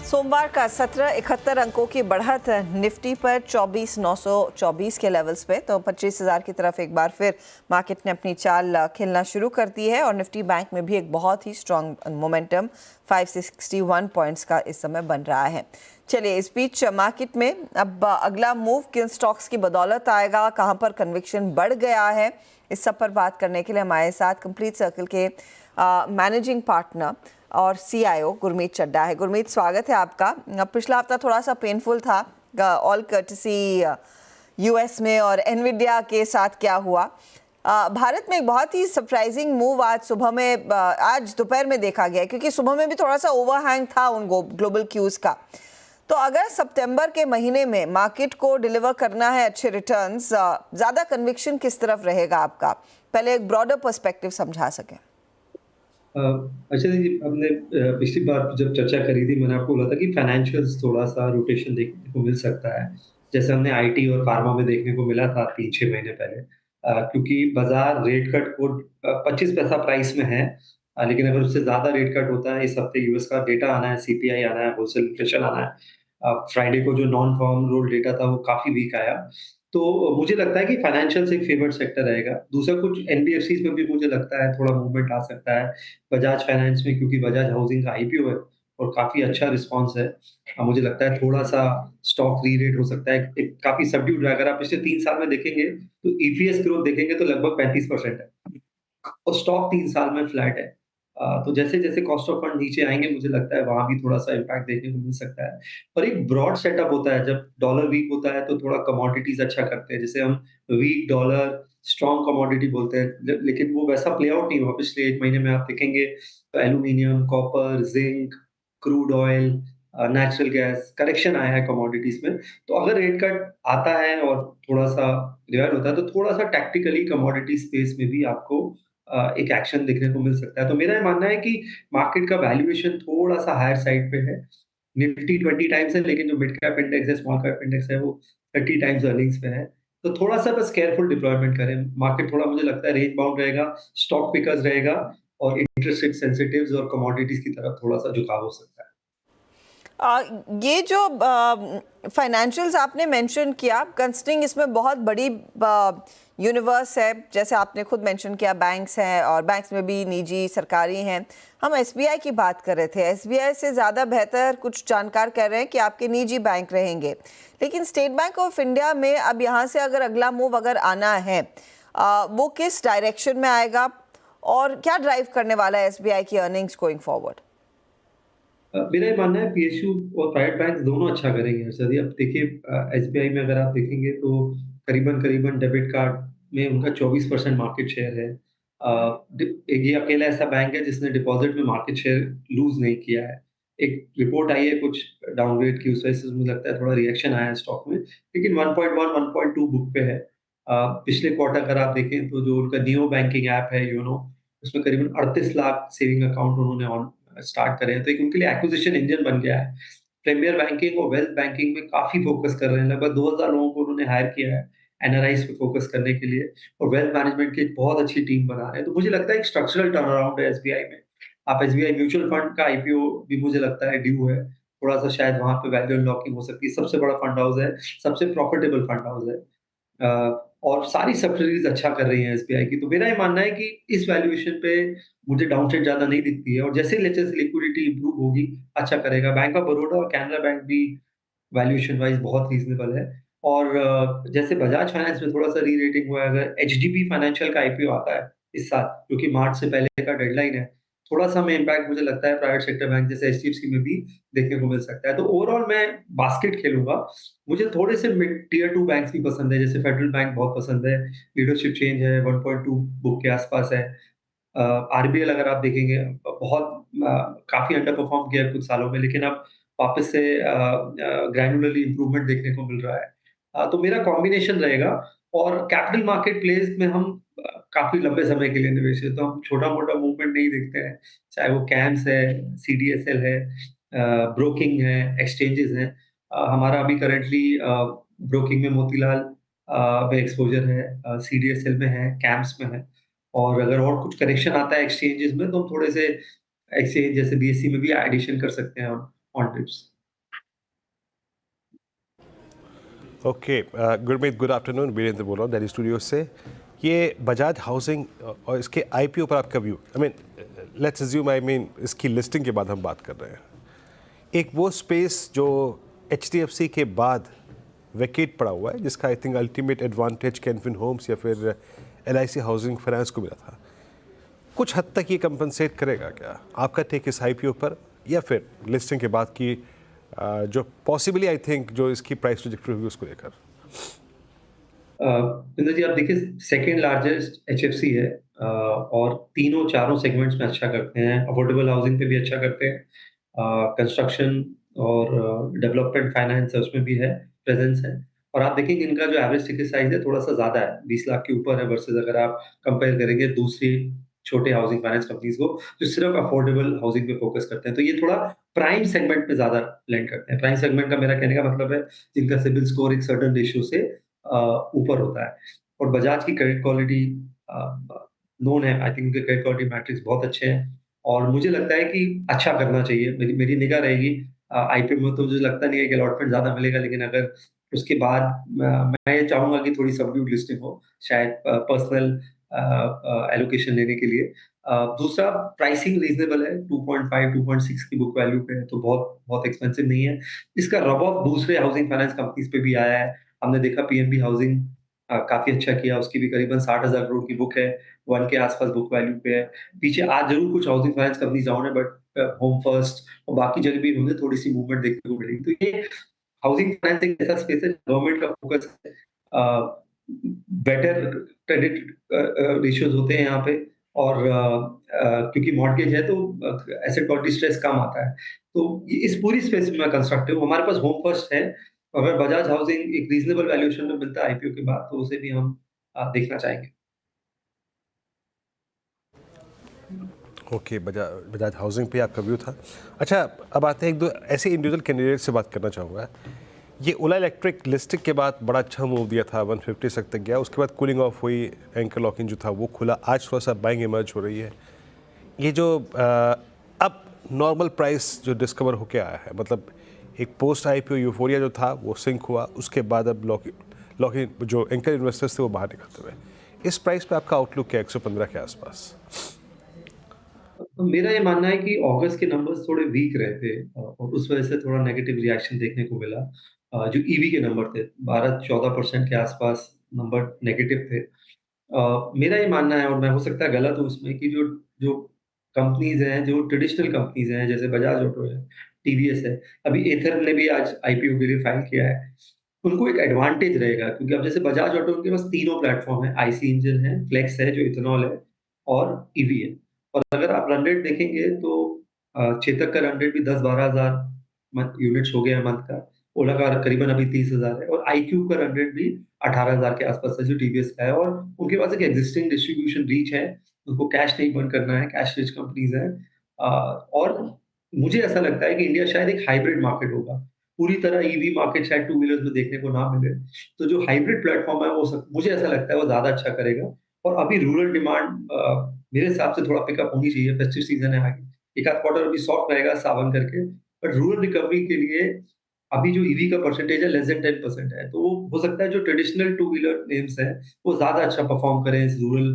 सोमवार का 1771 अंकों की बढ़त निफ्टी पर 24,924 के लेवल्स पे, तो 25,000 की तरफ एक बार फिर मार्केट ने अपनी चाल खेलना शुरू कर दी है। और निफ्टी बैंक में भी एक बहुत ही स्ट्रॉन्ग मोमेंटम 561 पॉइंट्स का इस समय बन रहा है। चलिए, इस बीच मार्केट में अब अगला मूव किन स्टॉक्स की बदौलत आएगा, कहां पर कन्विक्शन बढ़ गया है, इस सब पर बात करने के लिए हमारे साथ कंप्लीट सर्कल के मैनेजिंग पार्टनर और सीआईओ गुरमीत चड्ढा है। गुरमीत, स्वागत है आपका। पिछला हफ्ता थोड़ा सा पेनफुल था, ऑल कर्टसी यूएस में और एनविडिया के साथ क्या हुआ। भारत में एक बहुत ही सरप्राइजिंग मूव आज सुबह में, आज दोपहर में देखा गया, क्योंकि सुबह में भी थोड़ा सा ओवरहैंग था उन ग्लोबल क्यूज का। तो अगर सितंबर के महीने में मार्केट को डिलीवर करना है अच्छे रिटर्न्स, ज़्यादा कन्विक्शन किस तरफ रहेगा आपका? पहले एक ब्रॉडर पर्सपेक्टिव समझा सकें। अच्छा जी, हमने पिछली बार जब चर्चा करी थी, मैंने आपको बोला था कि फाइनेंशियल्स थोड़ा-सा रोटेशन देखने को मिल सकता है। जैसे हमने आईटी और फार्मा में देखने को मिला था 3-6 महीने पहले। क्योंकि बाज़ार रेट कट को 25 पैसा प्राइस में है। लेकिन अगर उससे ज़्यादा रेट कट होता है, इस हफ्ते यूएस का डेटा आना है, सीपीआई आना है, होलसेल इन्फ्लेशन आना है। फ्राइडे को जो नॉन फार्म रोल डेटा था, वो काफ़ी वीक आया। तो मुझे लगता है कि फाइनेंशियल्स एक फेवर्ड सेक्टर रहेगा। दूसरा, कुछ एनबीएफसीज़ में भी मुझे लगता है थोड़ा मूवमेंट आ सकता है। बजाज फाइनेंस में, क्योंकि बजाज हाउसिंग का आईपीओ है और काफ़ी अच्छा रिस्पॉन्स है। मुझे लगता है थोड़ा-सा स्टॉक री-रेट हो सकता है। एक काफ़ी सबड्यूड रहा। अगर आप पिछले 3 साल में देखेंगे, तो ईपीएस ग्रोथ देखेंगे तो लगभग 35% है और स्टॉक 3 साल में फ्लैट है। तो जैसे-जैसे कॉस्ट ऑफ फंड नीचे आएँगे, मुझे लगता है वहाँ भी थोड़ा-सा इम्पैक्ट देखने को मिल सकता है। और एक ब्रॉड सेटअप होता है, जब डॉलर वीक होता है तो थोड़ा कमोडिटीज़ अच्छा करते हैं। जैसे हम वीक डॉलर, स्ट्रॉन्ग कमोडिटी बोलते हैं, लेकिन वो वैसा प्ले आउट नहीं हुआ। पिछले 1 महीने में आप देखेंगे तो aluminium, copper, zinc, crude oil, natural gas, correction आया है कमोडिटीज़ में। तो अगर रेट कट आता है और थोड़ा-सा रिवाइव होता है, तो थोड़ा-सा टैक्टिकली कमोडिटी स्पेस में भी आपको एक एक्शन देखने को मिल सकता है। तो मेरा ये मानना है कि मार्केट का वैल्यूएशन थोड़ा-सा हायर साइड पे है। निफ्टी 20 टाइम्स है, लेकिन जो मिड कैप इंडेक्स है, स्मॉल कैप इंडेक्स है, वो 30 टाइम्स अर्निंग्स पे है। तो थोड़ा-सा बस केयरफुल डिप्लॉयमेंट करें। मार्केट थोड़ा, मुझे लगता है, रेंज बाउंड रहेगा, स्टॉक पिकर्स रहेगा और इंटरेस्ट रेट सेंसिटिव्स और कमोडिटीज़ की तरफ थोड़ा-सा झुकाव हो सकता है। ये जो फाइनेंशियल्स आपने मेंशन किया, कंसिडरिंग इसमें बहुत बड़ी यूनिवर्स है, जैसे आपने खुद मेंशन किया, बैंक्स हैं और बैंक्स में भी निजी सरकारी हैं। हम एसबीआई की बात कर रहे थे, एसबीआई से ज़्यादा बेहतर कुछ जानकार कह रहे हैं कि आपके निजी बैंक रहेंगे। लेकिन स्टेट बैंक ऑफ इंडिया में अब यहाँ से अगर अगला मूव अगर आना है, वो किस डायरेक्शन में आएगा और क्या ड्राइव करने वाला है एसबीआई की अर्निंग्स गोइंग फॉरवर्ड? मेरा ये मानना है पीएसयू और प्राइवेट बैंक दोनों अच्छा करेंगे हर्षद जी। अब देखिए, एसबीआई में अगर आप देखेंगे तो करीबन-करीबन डेबिट कार्ड में उनका 24% मार्केट शेयर है। ये अकेला ऐसा बैंक है जिसने डिपॉज़िट में मार्केट शेयर लूज़ नहीं किया है। एक रिपोर्ट आई है कुछ डाउनग्रेड की, उस वजह से मुझे लगता है थोड़ा रिएक्शन आया है स्टॉक में। लेकिन 1.1, 1.2 बुक पे है। पिछले क्वार्टर अगर आप देखें तो जो उनका नियो बैंकिंग ऐप है योनो, उसमें करीबन 38 लाख सेविंग अकाउंट उन्होंने ऑन स्टार्ट करे हैं, तो एक उनके लिए एक्विजिशन इंजन बन गया है। प्रीमियर बैंकिंग और वेल्थ बैंकिंग में काफ़ी फ़ोकस कर रहे हैं, लगभग 2000 लोगों को उन्होंने हायर किया है, एनआरआईज़ पे फ़ोकस करने के लिए, और वेल्थ मैनेजमेंट की एक बहुत अच्छी टीम बना रहे हैं। तो मुझे लगता है एक स्ट्रक्चरल टर्न अराउंड है एसबीआई में। आप एसबीआई म्यूचुअल फंड का आईपीओ भी मुझे लगता है ड्यू है, थोड़ा-सा शायद वहाँ पे वैल्यू अनलॉकिंग हो सकती है। सबसे बड़ा फंड हाउस है, सबसे प्रॉफिटेबल फंड हाउस है। और सारी सब्सिडीज़ अच्छा कर रही हैं एसबीआई की। तो मेरा ये मानना है कि इस वैल्यूएशन पे मुझे डाउनसाइड ज़्यादा नहीं दिखती है, और जैसे-जैसे लिक्विडिटी इम्प्रूव होगी, अच्छा करेगा। बैंक ऑफ बड़ौदा और कैनरा बैंक भी वैल्यूएशन वाइज़ बहुत रीज़नेबल है। और जैसे बजाज फाइनेंस में थोड़ा-सा री-रेटिंग हुआ है, अगर एचडीबी फाइनेंशियल का आईपीओ आता है इस साल, जो कि मार्च से पहले का डेडलाइन है, थोड़ा-सा हमें इम्पैक्ट मुझे लगता है प्राइवेट सेक्टर बैंक जैसे एचडीएफसी में भी देखने को मिल सकता है। तो ओवरऑल मैं बास्केट खेलूँगा। मुझे थोड़े से मिड टियर 2 बैंक्स भी पसंद है, जैसे फेडरल बैंक बहुत पसंद है, लीडरशिप चेंज है, 1.2 बुक के आसपास है। आरबीएल अगर आप देखेंगे, बहुत काफ़ी अंडर परफ़ॉर्म किया है कुछ सालों में, लेकिन अब वापस से ग्रैन्युलरली इम्प्रूवमेंट देखने को मिल रहा है। तो मेरा कॉम्बिनेशन रहेगा, और कैपिटल मार्केट प्लेस में हम काफ़ी लंबे समय के लिए निवेश है, तो हम छोटा-मोटा मूवमेंट नहीं देखते हैं। चाहे वो कैम्स है, सीडीएसएल है, ब्रोकिंग है, एक्सचेंजेस हैं। हमारा अभी करंटली ब्रोकिंग में मोतीलाल में एक्सपोज़र है, सीडीएसएल में है, कैम्स में है। और अगर और कुछ करेक्शन आता है एक्सचेंजेस में, तो हम थोड़े से एक्सचेंज जैसे बीएसई में भी एडिशन कर सकते हैं on on dips. Okay Gurmeet, good afternoon. Virendra बोल रहा हूँ दिल्ली स्टूडियो से। ये बजाज हाउसिंग और इसके आईपीओ पर आपका व्यू, लेट्स अज्यूम, इसकी लिस्टिंग के बाद हम बात कर रहे हैं। एक वो स्पेस जो एचडीएफसी के बाद वैकेट पड़ा हुआ है, जिसका I think ultimate advantage Canfin Homes या फिर एलआईसी हाउसिंग फाइनेंस को मिला था। कुछ हद तक ये कंपनसेट करेगा क्या? आपका टेक इस आईपीओ पर या फिर लिस्टिंग के बाद की जो पॉसिबली आई थिंक जो इसकी प्राइस ट्रैजेक्टरी होगी उसको लेकर? इंद्र जी, आप देखिए, सेकंड लार्जेस्ट एचएफसी है, और तीनों चारों सेगमेंट्स में अच्छा करते हैं। अफोर्डेबल हाउसिंग पे भी अच्छा करते हैं, कंस्ट्रक्शन और डेवलपमेंट फाइनेंस है, उसमें भी है, प्रेजेंस है। और आप देखेंगे इनका जो एवरेज टिकट साइज है थोड़ा सा ज्यादा है, 20 लाख के ऊपर है, वर्सेस अगर आप कंपेयर करेंगे दूसरी छोटे हाउसिंग फाइनेंस कंपनीज को जो सिर्फ अफोर्डेबल हाउसिंग पे फोकस करते हैं। तो ये थोड़ा प्राइम सेगमेंट में ज्यादा लेंड करते हैं। प्राइम सेगमेंट का मेरा कहने का मतलब है जिनका सिबिल स्कोर एक सर्टेन रेशियो से ऊपर होता है। और बजाज की क्रेडिट क्वालिटी नोन है, आई थिंक उनके क्रेडिट क्वालिटी मैट्रिक्स बहुत अच्छे हैं, और मुझे लगता है कि अच्छा करना चाहिए। मेरी मेरी निगाह रहेगी आईपीओ में, तो मुझे लगता नहीं है कि अलॉटमेंट ज़्यादा मिलेगा, लेकिन अगर उसके बाद मैं ये चाहूँगा कि थोड़ी सबड्यूड लिस्टिंग हो, शायद पर्सनल एलोकेशन लेने के लिए। दूसरा, प्राइसिंग रीज़नेबल है, 2.5 2.6 की बुक वैल्यू पे है, तो बहुत बहुत एक्सपेंसिव नहीं है। इसका रब ऑफ दूसरे हाउसिंग फाइनेंस कंपनीज़ पे भी आया है। हमने देखा पीएनबी हाउसिंग काफ़ी अच्छा किया, उसकी भी करीबन 60,000 करोड़ की बुक है, 1 के आसपास बुक वैल्यू पे है। पीछे आज ज़रूर कुछ हाउसिंग फाइनेंस कंपनीज़ डाउन है, बट होम फर्स्ट और बाकी जगह भी हमें थोड़ी-सी मूवमेंट देखने को मिलेगी। तो ये हाउसिंग फाइनेंस एक ऐसा स्पेस है, गवर्नमेंट का फोकस है, बेटर क्रेडिट रेशियोज होते हैं यहाँ पे, और क्योंकि मॉर्टगेज है तो एसेट क्वालिटी स्ट्रेस कम आता है। तो इस पूरी स्पेस में मैं कंस्ट्रक्टिव हूँ। हमारे पास होम फर्स्ट है, अगर बजाज हाउसिंग एक रीजनेबल वैल्यूएशन में मिलता है आईपीओ के बाद, तो उसे भी हम देखना चाहेंगे। ओके, बजाज हाउसिंग पे आपका व्यू था। अच्छा, अब आते हैं एक दो ऐसे इंडिविजुअल कैंडिडेट से बात करना चाहूँगा। ये ओला इलेक्ट्रिक लिस्टिंग के बाद बड़ा अच्छा मूव दिया था, 150 तक गया, उसके बाद कूलिंग ऑफ हुई, एंकर लॉकिंग जो था वो खुला, आज थोड़ा सा बाइंग इमर्ज हो रही है। ये जो अब नॉर्मल प्राइस जो डिस्कवर होके आया है, मतलब एक पोस्ट आईपीओ यूफोरिया जो था वो सिंक हुआ, उसके बाद अब लॉकिंग जो एंकर इन्वेस्टर्स थे वो बाहर निकलते हुए, इस प्राइस पे आपका आउटलुक क्या है 115 के आसपास? तो मेरा ये मानना है कि अगस्त के नंबर्स थोड़े वीक रहे थे, और उस वजह से थोड़ा नेगेटिव रिएक्शन देखने को मिला। जो ईवी के नंबर थे 12-14% के आसपास नंबर नेगेटिव थे। मेरा ये मानना है, और मैं हो सकता है गलत हूँ इसमें, कि जो जो कंपनीज़ हैं, जो ट्रेडिशनल कंपनीज़ हैं, जैसे बजाज ऑटो है, टीवीएस है, अभी एथर ने भी आज आईपीओ के लिए फाइल किया है। उनको एक एडवांटेज रहेगा, क्योंकि अब जैसे बजाज ऑटो के पास तीनों प्लेटफ़ॉर्म है, आईसी इंजन है, फ्लेक्स है जो इथेनॉल है, और ईवी है। और अगर आप रन रेट देखेंगे तो चेतक का रन रेट भी 10-12 हज़ार यूनिट्स हो गया है मंथ का। ओला का करीबन अभी 30,000 है, और आईक्यूब का रन रेट भी 18,000 के आसपास है जो टीवीएस का है, और उनके पास एक एक्जिस्टिंग डिस्ट्रीब्यूशन रीच है, उनको कैश नहीं बर्न करना है, कैश रिच कंपनीज़ हैं। और मुझे ऐसा लगता है कि इंडिया शायद एक हाइब्रिड मार्केट होगा। पूरी तरह ईवी मार्केट शायद टू व्हीलर्स में देखने को ना मिले। तो जो हाइब्रिड प्लेटफ़ॉर्म है वो मुझे ऐसा लगता है वो ज़्यादा अच्छा करेगा। और अभी रूरल डिमांड मेरे हिसाब से थोड़ा पिकअप होनी चाहिए, फेस्टिव सीज़न है आगे। एक आध क्वार्टर अभी सॉफ्ट रहेगा सावन करके, बट रूरल रिकवरी के लिए अभी जो ईवी का परसेंटेज है लेस देन 10% है, तो हो सकता है जो ट्रेडिशनल टू व्हीलर नेम्स हैं, वो ज़्यादा अच्छा परफ़ॉर्म करें इस रूरल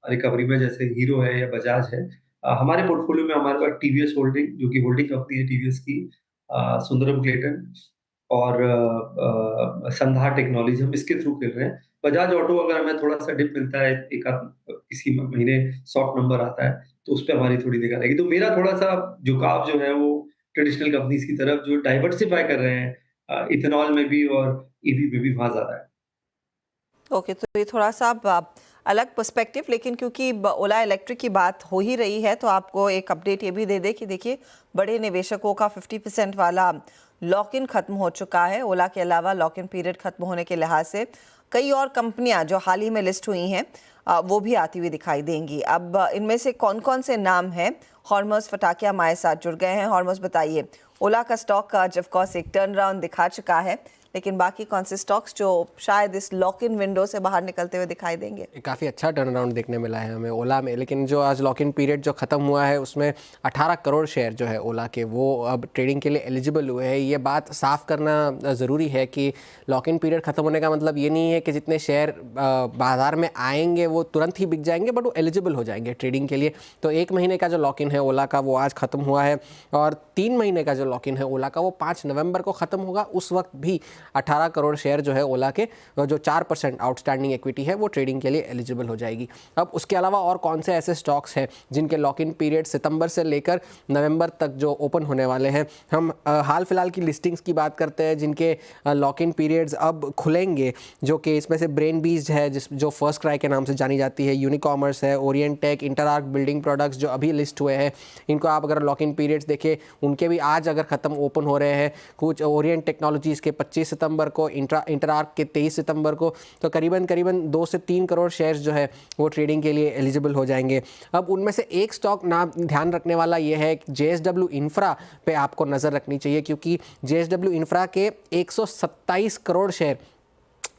रिकवरी में, जैसे हीरो है या बजाज है। हमारे पोर्टफोलियो में हमारे पास टीवीएस होल्डिंग, जो कि होल्डिंग कंपनी है टीवीएस की, सुंदरम क्लेटन और संधार टेक्नोलॉजी, हम इसके थ्रू खेल रहे हैं। बजाज ऑटो अगर हमें थोड़ा-सा डिप मिलता है, एक आध किसी महीने सॉफ्ट नंबर आता है, तो उसपे हमारी थोड़ी निगाह रहेगी। तो मेरा थोड़ा-सा झुकाव जो है वो ट्रेडिशनल कंपनीज़ की तरफ, जो डाइवर्सिफ़ाई कर रहे हैं इथेनॉल में भी और ईवी में भी, वहाँ ज़्यादा है। ओके, तो ये थोड़ा सा अलग पर्सपेक्टिव, लेकिन क्योंकि ओला इलेक्ट्रिक की बात हो ही रही है तो आपको एक अपडेट ये भी दे दे कि देखिए, बड़े निवेशकों का 50% वाला लॉक इन खत्म हो चुका है। ओला के अलावा लॉक इन पीरियड खत्म होने के लिहाज से कई और कंपनियां जो हाल ही में लिस्ट हुई हैं वो भी आती हुई दिखाई देंगी। अब इनमें से कौन कौन से नाम हैं? हॉर्मस फटाकिया हमारे साथ जुड़ गए हैं। हॉर्मस, बताइए, ओला का स्टॉक आज ऑफ कोर्स एक टर्न राउंड दिखा चुका है, लेकिन बाकी कौन से स्टॉक्स जो शायद इस लॉक इन विंडो से बाहर निकलते हुए दिखाई देंगे? काफ़ी अच्छा टर्न अराउंड देखने मिला है हमें ओला में, लेकिन जो आज लॉक इन पीरियड जो ख़त्म हुआ है उसमें 18 करोड़ शेयर जो है ओला के वो अब ट्रेडिंग के लिए एलिजिबल हुए हैं। ये बात साफ करना ज़रूरी है कि लॉक इन पीरियड ख़त्म होने का मतलब ये नहीं है कि जितने शेयर बाज़ार में आएंगे वो तुरंत ही बिक जाएंगे, बट वो एलिजिबल हो जाएंगे ट्रेडिंग के लिए। तो 1 महीने का जो लॉक इन है ओला का वो आज ख़त्म हुआ है, और 3 महीने का जो लॉक इन है ओला का वो 5 नवंबर को ख़त्म होगा। उस वक्त भी 18 करोड़ शेयर जो है ओला के जो 4% आउटस्टैंडिंग इक्विटी है वो ट्रेडिंग के लिए एलिजिबल हो जाएगी। अब उसके अलावा और कौन से ऐसे स्टॉक्स हैं जिनके लॉक इन पीरियड सितंबर से लेकर नवंबर तक जो ओपन होने वाले हैं, हम हाल फिलहाल की लिस्टिंग्स की बात करते हैं जिनके लॉक इन पीरियड्स अब खुलेंगे, जो कि इसमें से ब्रेन बीज है जो फर्स्ट क्राई के नाम से जानी जाती है, यूनिकॉमर्स है, ओरिएंट टेक, इंटरआर्क बिल्डिंग प्रोडक्ट्स जो अभी लिस्ट हुए हैं। इनको आप अगर लॉक इन पीरियड्स देखें उनके भी आज अगर ख़त्म ओपन हो रहे हैं। कुछ ओरिएंट टेक्नोलॉजीज़ के 25 सितंबर को, इंटरआर्क के 23 सितंबर को, तो करीबन 2 से 3 करोड़ शेयर्स जो है वो ट्रेडिंग के लिए एलिजिबल हो जाएंगे। अब उनमें से एक स्टॉक नाम ध्यान रखने वाला ये है कि JSW इंफ्रा पे आपको नज़र रखनी चाहिए, क्योंकि JSW इंफ्रा के 127 करोड़ शेयर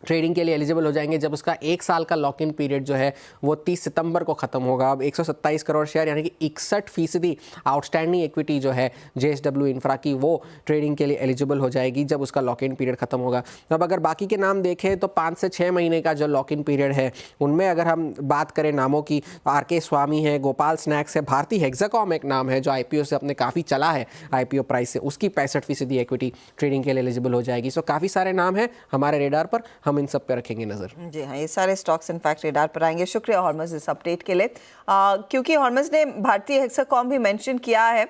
ट्रेडिंग के लिए एलिजिबल हो जाएंगे जब उसका 1 साल का लॉक इन पीरियड जो है वो 30 सितंबर को ख़त्म होगा। अब 127 करोड़ शेयर यानी कि 61% आउटस्टैंडिंग इक्विटी जो है JSW इंफ्रा की वो ट्रेडिंग के लिए एलिजिबल हो जाएगी जब उसका लॉक इन पीरियड ख़त्म होगा। अब अगर बाकी के नाम देखें तो 5 से 6 महीने का जो लॉक इन पीरियड है उनमें अगर हम बात करें नामों की, तो RK स्वामी है, गोपाल स्नैक्स है, भारती हेक्साकॉम एक नाम है जो IPO से अपने काफ़ी चला है IPO प्राइस से, उसकी 65% इक्विटी ट्रेडिंग के लिए एलिजिबल हो जाएगी। सो काफ़ी सारे नाम हैं हमारे रेडार पर, हम इन सब पे रखेंगे नज़र। जी हाँ, ये सारे स्टॉक्स इनफैक्ट रेडार पर आएंगे। शुक्रिया हॉर्मज इस अपडेट के लिए। क्योंकि हॉर्मज ने भारतीय हेक्साकॉम भी मेंशन किया है,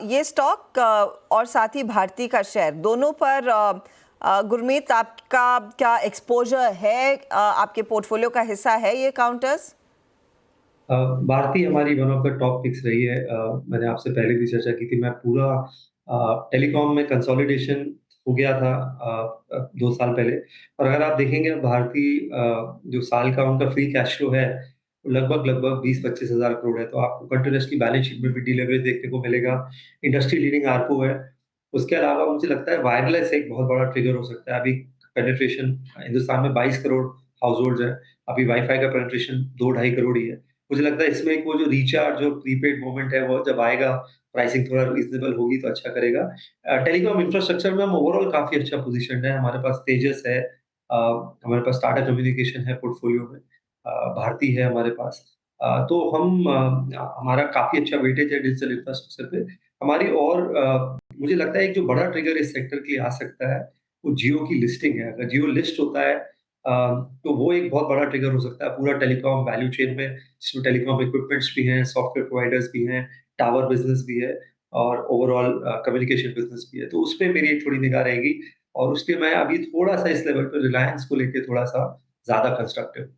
ये स्टॉक और साथ ही भारती का शेयर दोनों पर गुरमीत आपका क्या एक्सपोजर है, आपके पोर्टफोलियो का हिस्सा है ये काउंटर्स? भारती हमारी one of the top picks रही है। मैंने आपसे पहले भी चर्चा की थी, मैं पूरा टेलीकॉम में कंसोलिडेशन हो गया था 2 साल पहले। और अगर आप देखेंगे भारती जो साल का उनका फ्री कैश फ्लो है लगभग 20-25 हज़ार करोड़ है, तो आपको कंटिन्यूअसली बैलेंस शीट में भी डीलेवरेज देखने को मिलेगा। इंडस्ट्री लीडिंग आरपू है। उसके अलावा मुझे लगता है वायरलेस एक बहुत बड़ा ट्रिगर हो सकता है। अभी पेनिट्रेशन हिंदुस्तान में 22 करोड़ हाउस होल्ड है, अभी वाईफाई का पेनिट्रेशन 2-2.5 करोड़ ही है। मुझे लगता है इसमें एक वो जो रिचार्ज जो प्रीपेड मोमेंट है वो जब आएगा, प्राइसिंग थोड़ा रीजनेबल होगी तो अच्छा करेगा। टेलीकॉम इंफ्रास्ट्रक्चर में हम ओवरऑल काफ़ी अच्छा पोज़ीशन्ड है। हमारे पास तेजस है, हमारे पास टाटा कम्युनिकेशन है पोर्टफोलियो में, भारती है हमारे पास। तो हमारा काफ़ी अच्छा वेटेज है डिजिटल इंफ्रास्ट्रक्चर पे। हमारी और मुझे लगता है एक जो बड़ा ट्रिगर इस सेक्टर के लिए आ सकता है, वो जियो की लिस्टिंग है। अगर जियो लिस्ट होता है तो वो एक बहुत बड़ा ट्रिगर हो सकता है पूरा टेलीकॉम वैल्यू चेन में, जिसमें टेलीकॉम इक्विपमेंट्स भी हैं, सॉफ्टवेयर प्रोवाइडर्स भी हैं, टावर बिज़नेस भी है और ओवरऑल कम्युनिकेशन बिज़नेस भी है। तो उसपे मेरी एक थोड़ी निगाह रहेगी और उसलिए मैं अभी थोड़ा-सा इस लेवल पे रिलायंस को लेके थोड़ा-सा ज़्यादा कंस्ट्रक्टिव।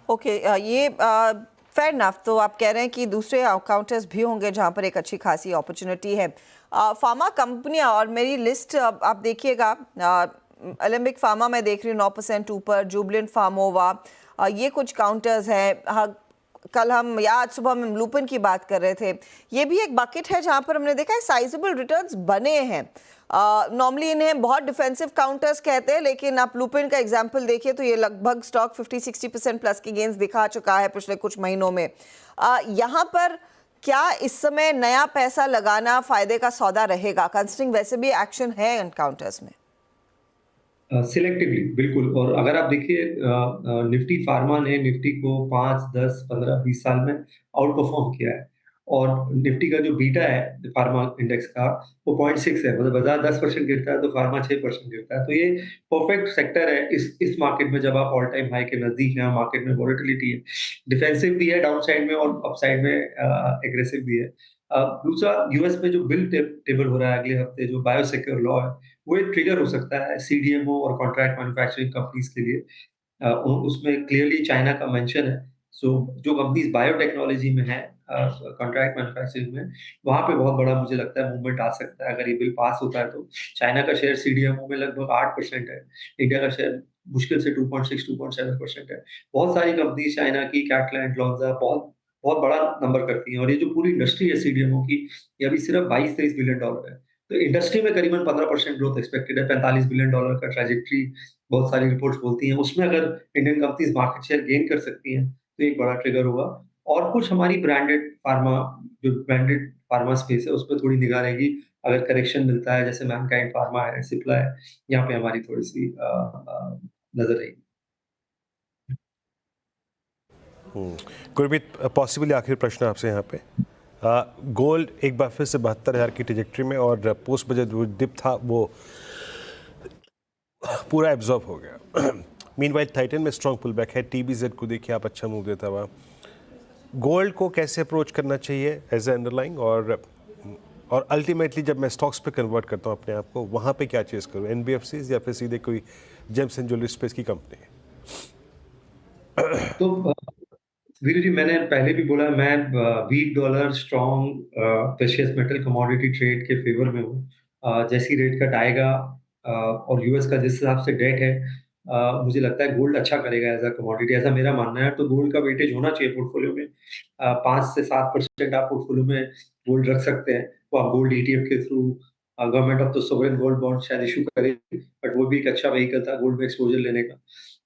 ओके, ये फेयर इनफ। तो आप कह रहे हैं कि दूसरे काउंटर्स भी होंगे जहां पर एक अच्छी खासी अपॉर्चुनिटी है। फार्मा कंपनियां, और मेरी लिस्ट आप देखिएगा, एलेम्बिक फार्मा मैं देख रही हूँ 9% ऊपर, जुबलेंट फार्मोवा, ये कुछ काउंटर्स हैं। कल हम या आज सुबह हम लुपिन की बात कर रहे थे, ये भी एक बकेट है जहां पर हमने देखा है साइजेबल रिटर्न्स बने हैं। नॉर्मली इन्हें बहुत डिफेंसिव काउंटर्स कहते हैं, लेकिन आप लुपिन का एग्जांपल देखिए तो ये लगभग स्टॉक 50-60% प्लस की गेंस दिखा चुका है पिछले कुछ महीनों में। यहाँ पर क्या इस समय नया पैसा लगाना फायदे का सौदा रहेगा, कंसिडरिंग वैसे भी एक्शन है इन काउंटर्स में? सिलेक्टिवली बिल्कुल। और अगर आप देखिए निफ्टी फार्मा ने निफ्टी को 5, 10, 15, 20 साल में आउट परफॉर्म किया है और निफ्टी का जो बीटा है फार्मा इंडेक्स का वो 0.6 है। मतलब बाजार 10% गिरता है तो फार्मा 6% गिरता है। तो ये परफेक्ट सेक्टर है इस मार्केट में जब आप ऑल टाइम हाई के नजदीक हैं, मार्केट में वॉलेटिलिटी है, डिफेंसिव भी है डाउन साइड में और अप साइड में एग्रेसिव भी है। दूसरा यूएस में जो बिल टेबल हो रहा है अगले हफ्ते, जो बायोसिक्योर लॉ है, वो एक ट्रिगर हो सकता है सीडीएमओ और कॉन्ट्रैक्ट मैन्युफैक्चरिंग कंपनीज के लिए। उसमें क्लियरली चाइना का मेंशन है। सो जो कंपनीज बायोटेक्नोलॉजी में है, कॉन्ट्रैक्ट मैन्युफैक्चरिंग में, वहाँ पे बहुत बड़ा मुझे लगता है मूवमेंट आ सकता है अगर ये बिल पास होता है तो। चाइना का शेयर सीडीएमओ में लगभग 8% है, इंडिया का शेयर मुश्किल से 2.6-2.7% है। बहुत सारी कंपनीज चाइना की, कैटलैंड, लॉन्जा बहुत बहुत बड़ा नंबर करती हैं और ये जो पूरी इंडस्ट्री है सीडीएमओ की, ये अभी सिर्फ $22-23 बिलियन है। तो इंडस्ट्री में करीबन 15% ग्रोथ एक्सपेक्टेड है। $45 बिलियन का ट्रैजेक्टरी बहुत सारी रिपोर्ट्स बोलती हैं। उसमें अगर Indian companies market share gain कर सकती हैं तो एक बड़ा ट्रिगर होगा। और कुछ हमारी ब्रांडेड फार्मा स्पेस है, उस पे थोड़ी निगाह रहेगी। अगर करेक्शन मिलता है, जैसे मैनकाइंड फार्मा है, सिप्ला है, यहाँ पे हमारी थोड़ी-सी नज़र रहेगी। गुरमीत, पॉसिबली आखिरी प्रश्न आपसे यहाँ पे। गोल्ड एक बार फिर से 72,000 की ट्रैजेक्टरी में, और पोस्ट बजट जो डिप था वो पूरा एब्जॉर्ब हो गया। मीनवाइल टाइटन में स्ट्रॉन्ग पुल बैक है। TBZ को देखिए आप, अच्छा मूव देता हुआ। गोल्ड को कैसे अप्रोच करना चाहिए एज ए अंडरलाइंग, और अल्टीमेटली जब मैं स्टॉक्स पे कन्वर्ट करता हूँ अपने आप को, वहाँ पे क्या चीज़ करूँ, NBFCs या फिर सीधे कोई जेम्स एंड ज्वेलरी स्पेस की कंपनी? तो वीरू जी, मैंने पहले भी बोला, मैं weak dollar strong precious metal commodity trade के फेवर में हूँ। जैसी रेट कट आएगा और यूएस का जिस हिसाब से डेट है, मुझे लगता है गोल्ड अच्छा करेगा एज अ कमोडिटी, ऐसा मेरा मानना है। तो गोल्ड का वेटेज होना चाहिए पोर्टफोलियो में। 5 से 7% आप पोर्टफोलियो में गोल्ड रख सकते हैं। वो आप गोल्ड ETF के through, government of the sovereign gold bond शायद इशू करेगी, बट वो भी एक अच्छा व्हीकल था गोल्ड में एक्सपोजर लेने का।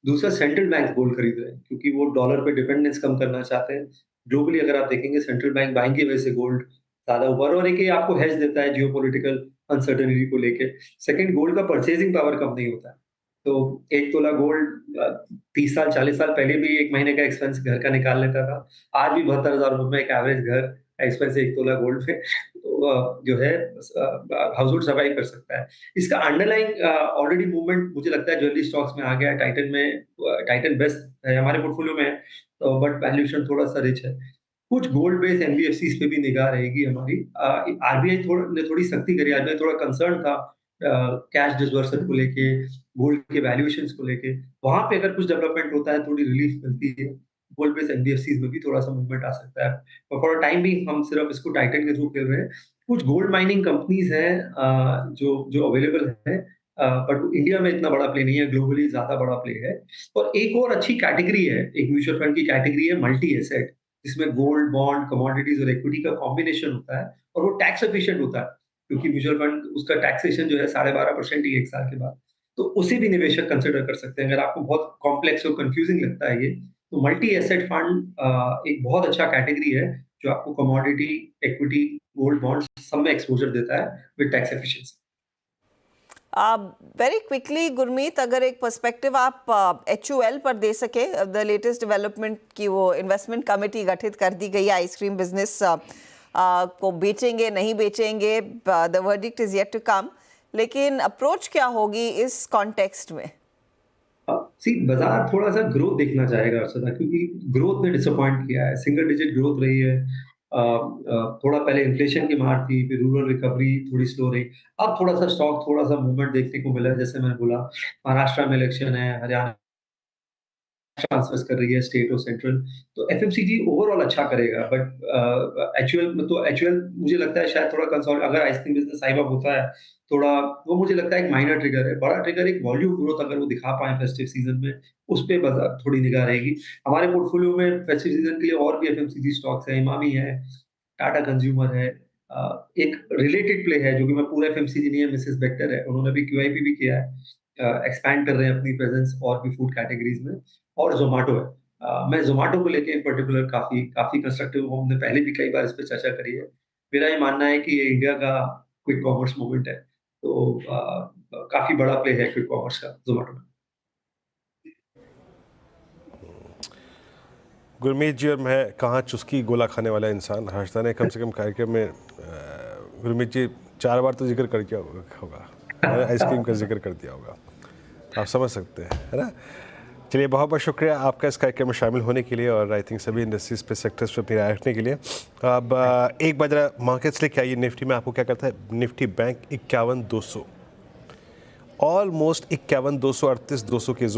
दूसरा, सेंट्रल बैंक गोल्ड खरीद रहे हैं क्योंकि वो डॉलर पे डिपेंडेंस कम करना चाहते हैं। ग्लोबली अगर आप देखेंगे, सेंट्रल बैंक बाइंग की वजह से गोल्ड ज़्यादा ऊपर, और एक ये आपको हेज देता है जियोपॉलिटिकल अनसर्टेनिटी को लेके। सेकंड, गोल्ड का परचेजिंग पावर कम नहीं होता है। तो 1 तोला गोल्ड 30 साल 40 साल पहले भी 1 महीने का एक्सपेंस घर का निकाल लेता था। आज भी 72,000 रुपए में एक एवरेज घर एक्सपेंस 1 तोला गोल्ड पे, तो जो है हाउस होल्ड सर्वाइव कर सकता है। इसका अंडरलाइंग ऑलरेडी मूवमेंट मुझे लगता है ज्वेलरी स्टॉक्स में आ गया है। टाइटन बेस्ट है हमारे पोर्टफोलियो में है, तो बट वैल्यूएशन थोड़ा-सा रिच है। कुछ गोल्ड बेस्ड NBFCs पे भी निगाह रहेगी हमारी। आरबीआई ने थोड़ी सख्ती करी। आरबीआई थोड़ा कंसर्न था कैश डिसबर्समेंट को लेके, गोल्ड के वैल्यूएशंस को लेके। वहाँ पे अगर कुछ डेवलपमेंट होता है, थोड़ी रिलीफ मिलती है, गोल्ड बेस्ड NBFCs में भी थोड़ा-सा मूवमेंट आ सकता है। और फॉर अ टाइम बीइंग हम सिर्फ इसको टाइटन के थ्रू खेल रहे हैं। कुछ गोल्ड माइनिंग कंपनीज हैं जो अवेलेबल है, बट इंडिया में इतना बड़ा प्ले नहीं है, ग्लोबली ज़्यादा बड़ा प्ले है। और एक और अच्छी कैटेगरी है, एक म्यूचुअल फंड की कैटेगरी है मल्टी एसेट, जिसमें गोल्ड, बॉन्ड, कमोडिटीज और इक्विटी का कॉम्बिनेशन होता है, और वो टैक्स एफिशिएंट होता है क्योंकि म्यूचुअल फंड उसका टैक्सेशन जो है 12.5% ही 1 साल के बाद। तो उसे भी निवेशक कंसिडर कर सकते हैं। अगर आपको बहुत कॉम्प्लेक्स और कंफ्यूजिंग लगता है ये, तो मल्टी एसेट फंड एक बहुत अच्छा कैटेगरी है जो आपको कमोडिटी, इक्विटी, गोल्ड, बॉन्ड्स सब में एक्सपोजर देता है with tax efficiency. Very quickly Gurmeet, अगर एक पर्सपेक्टिव आप HUL पर दे सके, द लेटेस्ट डेवलपमेंट की वो इन्वेस्टमेंट कमेटी गठित कर दी गई है आइसक्रीम बिजनेस को बेचेंगे नहीं बेचेंगे, the verdict is yet to come, लेकिन अप्रोच क्या होगी इस कॉन्टेक्स्ट में? बाजार थोड़ा सा ग्रोथ देखना चाहेगा अर्षदा, क्योंकि ग्रोथ ने डिसअपॉइंट किया है। सिंगल डिजिट ग्रोथ रही है। थोड़ा पहले इन्फ्लेशन की मार थी, फिर रूरल रिकवरी थोड़ी स्लो रही। अब थोड़ा सा स्टॉक, थोड़ा सा मूवमेंट देखने को मिला है। जैसे मैंने बोला, महाराष्ट्र में इलेक्शन है, हरियाणा ट्रांसफर्स कर रही है स्टेट और सेंट्रल, तो एफएमसीजी ओवरऑल अच्छा करेगा। बट एचयूएल मुझे लगता है शायद थोड़ा कंसोल, अगर आइसक्रीम बिजनेस साइब अप होता है थोड़ा, वो मुझे लगता है एक माइनर ट्रिगर है। बड़ा ट्रिगर एक वॉल्यूम ग्रोथ अगर वो दिखा पाए फेस्टिव सीजन में, उस पे बाजार थोड़ी निगाह रहेगी। हमारे पोर्टफोलियो में फेस्टिव सीजन के लिए और भी एफएमसीजी स्टॉक्स है, इमामी है, टाटा कंज्यूमर है। एक रिलेटेड प्ले है जो कि मैं पूरा एफएमसीजी नहीं है, मिसेस बेक्टर है, उन्होंने भी QIP भी किया है, एक्सपैंड कर रहे हैं अपनी प्रेजेंस और भी फूड कैटेगरीज में। और ज़ोमैटो है। मैं ज़ोमैटो को लेके इन पर्टिकुलर काफ़ी कंस्ट्रक्टिव हूँ। हमने पहले भी कई बार इस पे चर्चा करी है। मेरा ये मानना है कि ये इंडिया का क्विक कॉमर्स मूवमेंट है, तो काफ़ी बड़ा प्ले है क्विक कॉमर्स का ज़ोमैटो में। गुरमीत जी और मैं कहाँ चुस्की गोला खाने वाला इंसान, हर्षदा ने कम से कम कार्यक्रम में गुरमीत जी 4 बार तो जिक्र कर दिया होगा, आइसक्रीम का जिक्र कर दिया होगा, आप समझ सकते हैं, है ना। चलिए, बहुत बहुत शुक्रिया आपका इस कार्यक्रम में शामिल होने के लिए, और आई थिंक सभी इंडस्ट्रीज पे, सेक्टर्स पे अपनी राय रखने के लिए। अब एक बार जरा मार्केट्स लेके आइए। निफ्टी में आपको क्या करता है? निफ्टी बैंक 51,200, ऑलमोस्ट 51,238 200 के